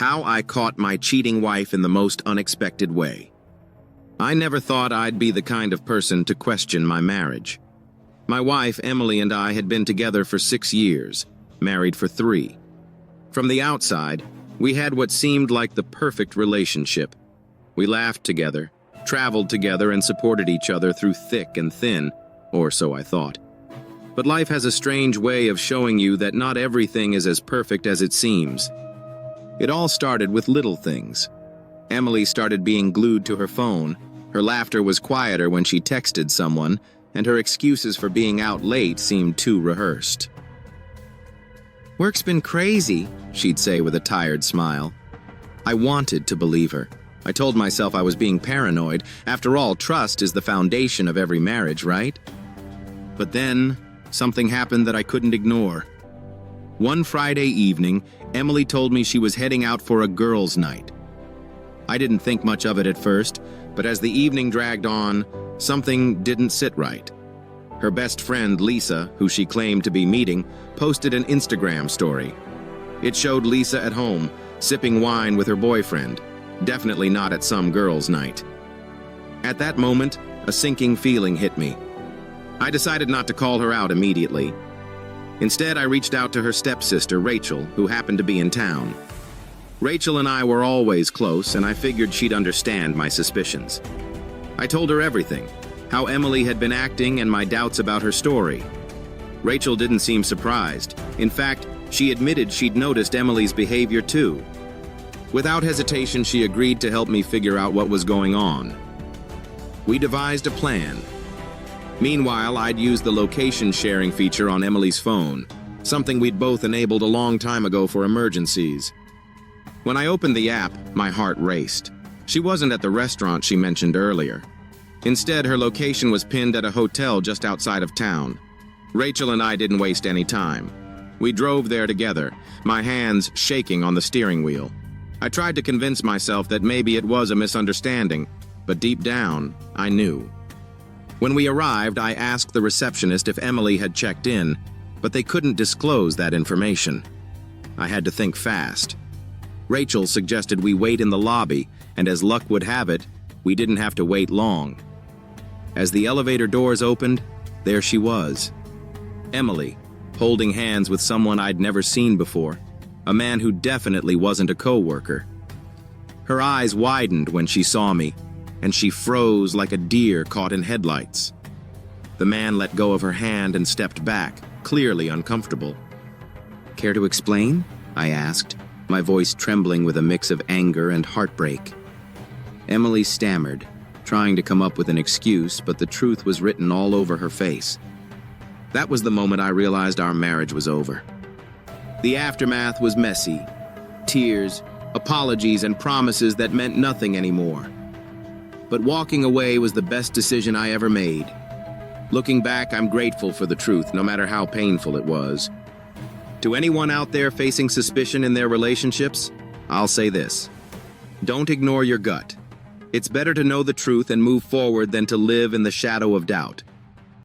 How I caught my cheating wife in the most unexpected way. I never thought I'd be the kind of person to question my marriage. My wife, Emily, and I had been together for 6 years, married for 3. From the outside, we had what seemed like the perfect relationship. We laughed together, traveled together, and supported each other through thick and thin, or so I thought. But life has a strange way of showing you that not everything is as perfect as it seems. It all started with little things. Emily started being glued to her phone. Her laughter was quieter when she texted someone, and her excuses for being out late seemed too rehearsed. "Work's been crazy," she'd say with a tired smile. I wanted to believe her. I told myself I was being paranoid. After all, trust is the foundation of every marriage, right? But then, something happened that I couldn't ignore. One Friday evening, Emily told me she was heading out for a girls' night. I didn't think much of it at first, but as the evening dragged on, something didn't sit right. Her best friend, Lisa, who she claimed to be meeting, posted an Instagram story. It showed Lisa at home, sipping wine with her boyfriend, definitely not at some girls' night. At that moment, a sinking feeling hit me. I decided not to call her out immediately. Instead, I reached out to her stepsister, Rachel, who happened to be in town. Rachel and I were always close, and I figured she'd understand my suspicions. I told her everything, how Emily had been acting and my doubts about her story. Rachel didn't seem surprised. In fact, she admitted she'd noticed Emily's behavior too. Without hesitation, she agreed to help me figure out what was going on. We devised a plan. Meanwhile, I'd used the location sharing feature on Emily's phone, something we'd both enabled a long time ago for emergencies. When I opened the app, my heart raced. She wasn't at the restaurant she mentioned earlier. Instead, her location was pinned at a hotel just outside of town. Rachel and I didn't waste any time. We drove there together, my hands shaking on the steering wheel. I tried to convince myself that maybe it was a misunderstanding, but deep down, I knew. When we arrived, I asked the receptionist if Emily had checked in, but they couldn't disclose that information. I had to think fast. Rachel suggested we wait in the lobby, and as luck would have it, we didn't have to wait long. As the elevator doors opened, there she was. Emily, holding hands with someone I'd never seen before, a man who definitely wasn't a co-worker. Her eyes widened when she saw me, and she froze like a deer caught in headlights. The man let go of her hand and stepped back, clearly uncomfortable. "Care to explain?" I asked, my voice trembling with a mix of anger and heartbreak. Emily stammered, trying to come up with an excuse, but the truth was written all over her face. That was the moment I realized our marriage was over. The aftermath was messy. Tears, apologies, and promises that meant nothing anymore. But walking away was the best decision I ever made. Looking back, I'm grateful for the truth, no matter how painful it was. To anyone out there facing suspicion in their relationships, I'll say this: don't ignore your gut. It's better to know the truth and move forward than to live in the shadow of doubt.